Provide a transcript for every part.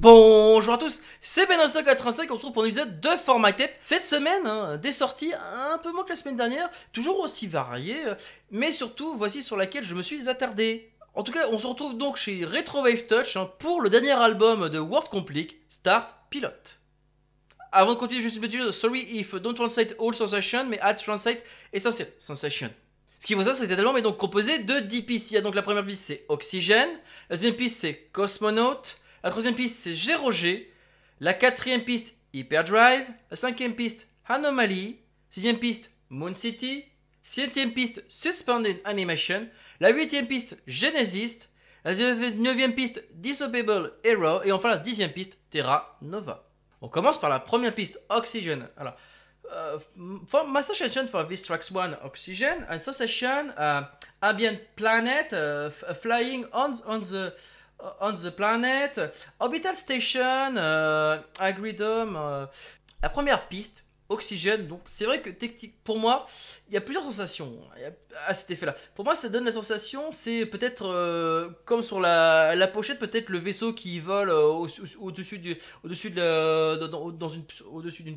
Bonjour à tous, c'est Ben985, on se retrouve pour un épisode de Formaté. Cette semaine, des sorties un peu moins que la semaine dernière, toujours aussi variées, mais surtout voici sur laquelle je me suis attardé. En tout cas, on se retrouve donc chez Retro Wave Touch pour le dernier album de World Complete, Start Pilot. Avant de continuer, je suis petit, sorry if don't translate all sensation, mais add translate essential sensation. Ce qui faut savoir, c'est que cet album est donc composé de 10 pistes. Il y a donc la première piste, c'est Oxygène, la deuxième piste, c'est Cosmonaut, la troisième piste, c'est G-Roger, la quatrième piste, Hyperdrive, la cinquième piste, Anomaly, sixième piste, Moon City, septième piste, Suspended Animation, la huitième piste, Genesis, la neuvième piste, Disobeyable Hero, et enfin la dixième piste, Terra Nova. On commence par la première piste, Oxygen. Alors, for my suggestion for this tracks one, Oxygen, and sensation, ambient planet, flying on the planet, orbital station, agridome. La première piste, Oxygène, donc c'est vrai que pour moi, il y a plusieurs sensations à cet effet-là. Pour moi, ça donne la sensation, c'est peut-être comme sur la pochette, peut-être le vaisseau qui vole au-dessus d'une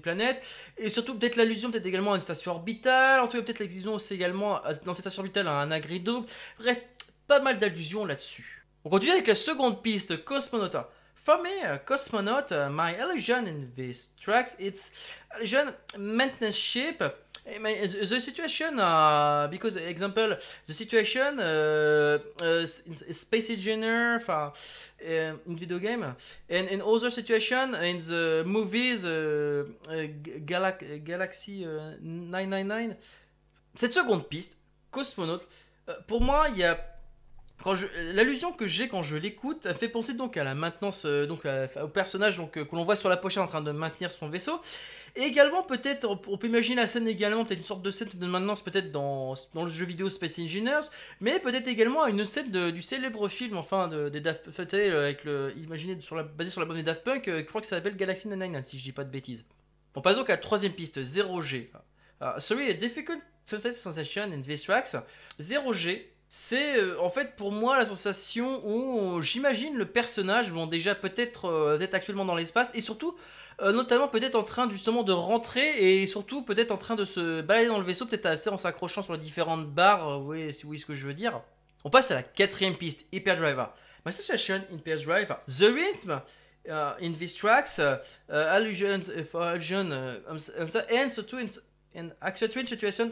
planète, et surtout peut-être l'allusion, peut-être également à une station orbitale, en tout cas peut-être l'allusion aussi également dans cette station orbitale à un agrido. Bref, pas mal d'allusions là-dessus. On continue avec la seconde piste, Cosmonauta. For me, Cosmonaut, my illusion in these tracks, it's illusion maintenance ship. The situation, because example, the situation in Space Engineer, in video game, and in other situation in the movies, Galaxy 999. Cette seconde piste, Cosmonaut, pour moi, il y a l'allusion que j'ai quand je l'écoute, elle fait penser donc à la maintenance, au personnage que l'on voit sur la pochette en train de maintenir son vaisseau. Et également peut-être, on peut imaginer la scène également, peut-être une sorte de scène de maintenance peut-être dans le jeu vidéo Space Engineers, mais peut-être également une scène du célèbre film, des Daft Punk, imaginé basé sur la bande des Daft Punk, je crois que ça s'appelle Galaxy 99 si je dis pas de bêtises. On passe donc à la troisième piste, 0G. Sorry, a difficult sensation in these tracks. 0G. C'est en fait pour moi la sensation où j'imagine le personnage, bon déjà peut-être actuellement dans l'espace et surtout notamment peut-être en train justement de rentrer et surtout peut-être en train de se balader dans le vaisseau, peut-être assez en s'accrochant sur les différentes barres, oui, si vous voyez ce que je veux dire. On passe à la quatrième piste, Hyperdrive. My suggestion in Hyperdrive, the rhythm in these tracks, allusions for allusion, and surtout in actual situation,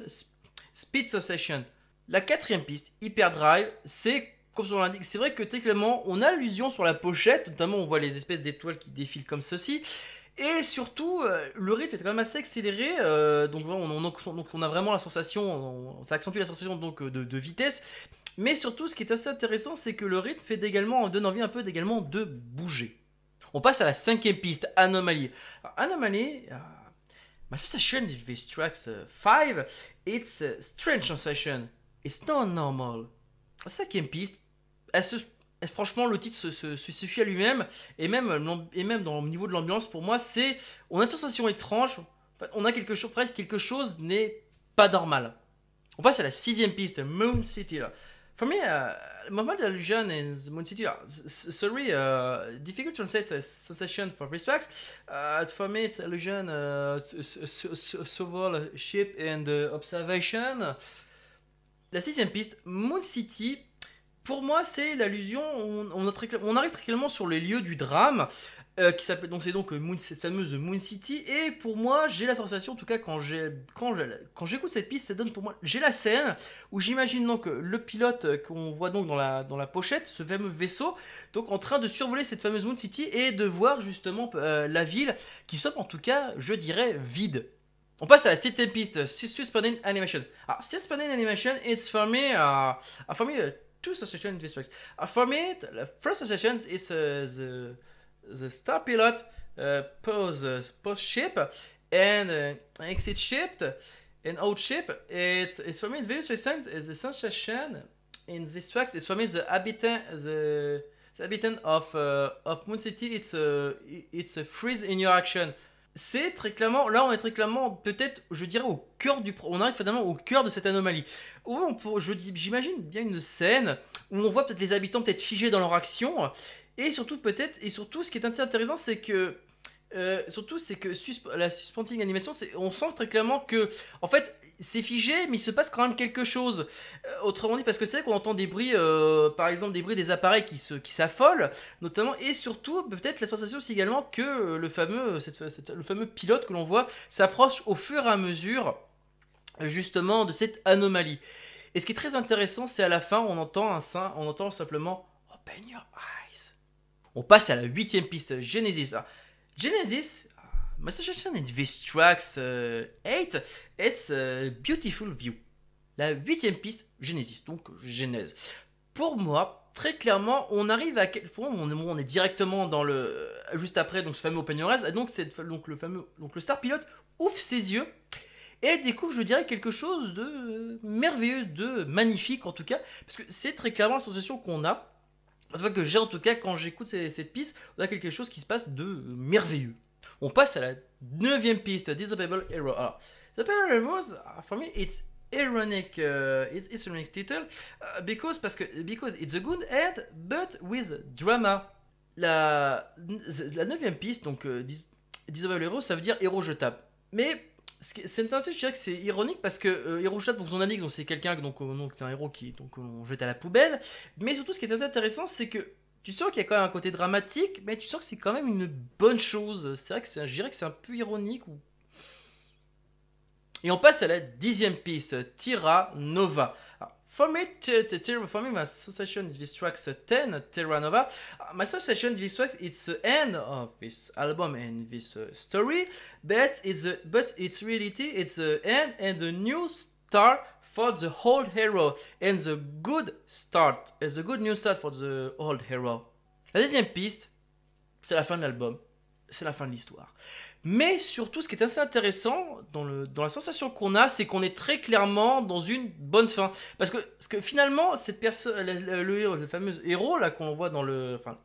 speed sensation. La quatrième piste, Hyperdrive, c'est, comme son nom l'indique, c'est vrai que techniquement, on a allusion sur la pochette, notamment on voit les espèces d'étoiles qui défilent comme ceci, et surtout, le rythme est quand même assez accéléré, donc on a vraiment la sensation, ça accentue la sensation donc, de vitesse, mais surtout, ce qui est assez intéressant, c'est que le rythme donne envie un peu également de bouger. On passe à la cinquième piste, Anomaly. Alors, Anomaly... my sensation in these tracks 5, it's a strange sensation. It's not normal. La cinquième piste, franchement, le titre se suffit à lui-même, et même dans le niveau de l'ambiance, pour moi, on a une sensation étrange, on a quelque chose n'est pas normal. On passe à la sixième piste, Moon City. Là. For me, moment illusion in Moon City, sorry, difficult to translate sensation for these tracks. For me, it's illusion, survival ship and observation. La sixième piste, Moon City, pour moi c'est l'allusion, on arrive très clairement sur les lieux du drame, qui s'appelle donc c'est donc cette fameuse Moon City, et pour moi j'ai la sensation, en tout cas quand j'écoute cette piste, ça donne pour moi, j'ai la scène où j'imagine donc le pilote qu'on voit donc dans la pochette, ce fameux vaisseau, donc en train de survoler cette fameuse Moon City et de voir justement la ville qui semble en tout cas, je dirais, vide. On passe à la septième piste, Suspended Animation. Alors, Suspended Animation, it's for me, two sensations in this tracks. For me, the first sensation is the Star Pilot pose ship and exit ship and out ship. It's for me very interesting. The sensation in this tracks. It's for me the habitant of Moon City. It's a freeze in your action. C'est très clairement, là on est très clairement peut-être, je dirais on arrive finalement au cœur de cette anomalie. Où j'imagine bien une scène où on voit peut-être les habitants peut-être figés dans leur action Et surtout peut-être, et surtout ce qui est assez intéressant, c'est que la suspending animation, on sent très clairement que, en fait, c'est figé, mais il se passe quand même quelque chose. Autrement dit, parce que c'est vrai qu'on entend des bruits, par exemple des bruits des appareils qui s'affolent, notamment, et surtout peut-être la sensation aussi également que le fameux pilote que l'on voit s'approche au fur et à mesure, justement, de cette anomalie. Et ce qui est très intéressant, c'est à la fin, on entend simplement Open your eyes. On passe à la 8ème piste, Genesis. Genesis, my suggestion in this tracks 8, it's a beautiful view. La 8ème piste, Genesis, donc Genèse. Pour moi, très clairement, on arrive à. Pour moi, on est directement dans le. Juste après, donc ce fameux Open Your Eyes, et donc, le Star Pilot ouvre ses yeux et découvre, je dirais, quelque chose de merveilleux, de magnifique en tout cas, parce que c'est très clairement la sensation qu'on a. En tout cas, que j'ai en tout cas quand j'écoute cette piste, on a quelque chose qui se passe de merveilleux. On passe à la 9ème piste, Disobeyable Hero. Alors, Disobeyable Heroes, for me, it's ironic title, because it's a good ad, but with drama. La 9ème piste, donc Disobeyable Hero, ça veut dire héros jetable. Mais c'est intéressant, je dirais que c'est ironique parce que héros jetable, donc son indique, donc c'est quelqu'un donc c'est un héros qui donc on jette à la poubelle. Mais surtout, ce qui est assez intéressant, c'est que tu sens qu'il y a quand même un côté dramatique, mais tu sens que c'est quand même une bonne chose. C'est vrai que je dirais que c'est un peu ironique. Et on passe à la 10ème piste, Terra Nova. For me, my association with this track 10, Terra Nova. My association with this track, it's the end of this album and this story, but it's reality, it's the end and the new start for the old hero, and the good new start for the old hero. La 10ème piste, c'est la fin de l'album, c'est la fin de l'histoire. Mais surtout, ce qui est assez intéressant dans la sensation qu'on a, c'est qu'on est très clairement dans une bonne fin. Parce que finalement, cette personne, le fameux héros là qu'on voit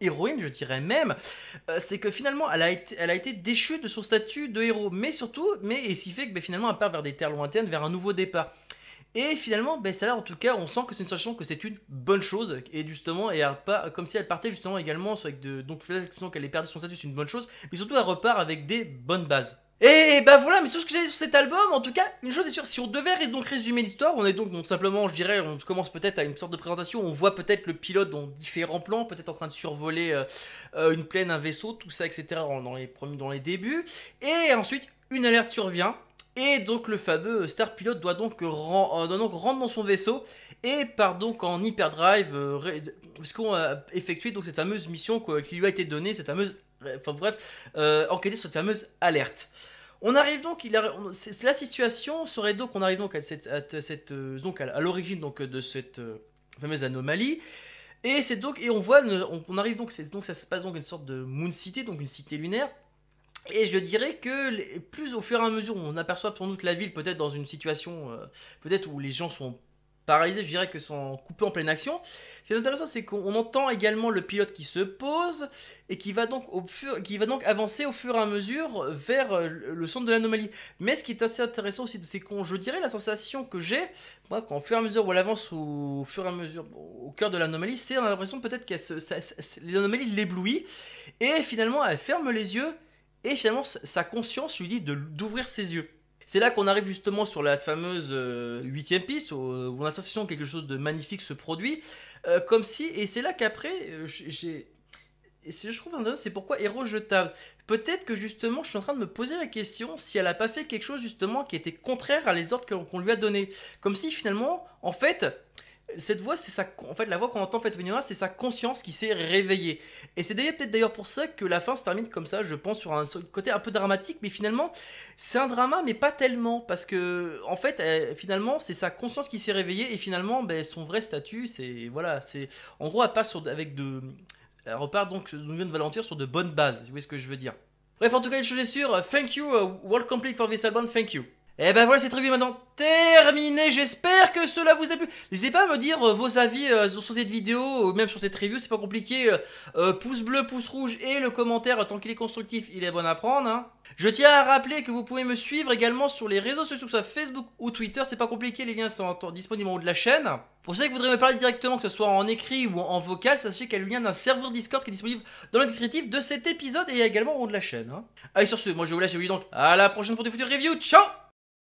héroïne, je dirais même, c'est que finalement, elle a été déchue de son statut de héros. Mais surtout, et ce qui fait que finalement, elle part vers des terres lointaines, vers un nouveau départ. Et finalement, ça là, en tout cas, on sent que c'est une sensation que c'est une bonne chose. Et justement, comme si elle partait justement également avec donc qu'elle ait perdu son statut, c'est une bonne chose. Mais surtout, elle repart avec des bonnes bases. Et voilà, mais sur ce que j'ai sur cet album, en tout cas, une chose est sûre, si on devait donc résumer l'histoire, on est donc simplement, je dirais, on commence peut-être à une sorte de présentation, on voit peut-être le pilote dans différents plans, peut-être en train de survoler une plaine, un vaisseau, tout ça, etc. dans les débuts. Et ensuite, une alerte survient. Et donc le fameux Star Pilot doit donc rentrer dans son vaisseau et part donc en hyperdrive puisqu'on a effectué donc cette fameuse mission qui lui a été donnée, enquêter sur cette fameuse alerte. On arrive donc, la situation serait donc, on arrive donc à l'origine donc de cette fameuse anomalie. Et c'est donc, et on voit, on arrive donc, ça se passe donc une sorte de Moon City, donc une cité lunaire. Et je dirais que plus au fur et à mesure on aperçoit sans doute la ville peut-être dans une situation peut-être où les gens sont paralysés, je dirais que sont coupés en pleine action. Ce qui est intéressant, c'est qu'on entend également le pilote qui se pose et qui va donc avancer au fur et à mesure vers le centre de l'anomalie. Mais ce qui est assez intéressant aussi, c'est que je dirais la sensation que j'ai, moi, quand au fur et à mesure où elle avance au fur et à mesure au cœur de l'anomalie, c'est l'impression peut-être que l'anomalie l'éblouit et finalement elle ferme les yeux. Et finalement, sa conscience lui dit d'ouvrir ses yeux. C'est là qu'on arrive justement sur la fameuse 8ème piste, où on a l'impression que quelque chose de magnifique se produit. Et c'est là qu'après, je trouve intéressant, c'est pourquoi héros jetable. Peut-être que justement, je suis en train de me poser la question si elle n'a pas fait quelque chose justement qui était contraire à les ordres qu'on lui a donnés. Comme si finalement, en fait, cette voix, la voix qu'on entend c'est sa conscience qui s'est réveillée. Et c'est peut-être d'ailleurs pour ça que la fin se termine comme ça, je pense, sur un côté un peu dramatique, mais finalement, c'est un drama, mais pas tellement, parce que, en fait, finalement, c'est sa conscience qui s'est réveillée, et finalement, son vrai statut, en gros, elle repart donc d'une nouvelle aventure sur de bonnes bases, vous voyez ce que je veux dire. Bref, en tout cas, une chose est sûre, thank you, World Complete for this album, thank you. Et ben voilà, cette review est maintenant terminée. J'espère que cela vous a plu. N'hésitez pas à me dire vos avis sur cette vidéo, ou même sur cette review, c'est pas compliqué. Pouce bleu, pouce rouge et le commentaire, tant qu'il est constructif, il est bon à prendre. Hein. Je tiens à rappeler que vous pouvez me suivre également sur les réseaux sociaux, que ce soit Facebook ou Twitter. C'est pas compliqué, les liens sont disponibles en haut de la chaîne. Pour ceux qui voudraient me parler directement, que ce soit en écrit ou en vocal, sachez qu'il y a le lien d'un serveur Discord qui est disponible dans le descriptif de cet épisode et également en haut de la chaîne. Hein. Allez, sur ce, moi je vous laisse, je vous dis donc à la prochaine pour des futures reviews. Ciao!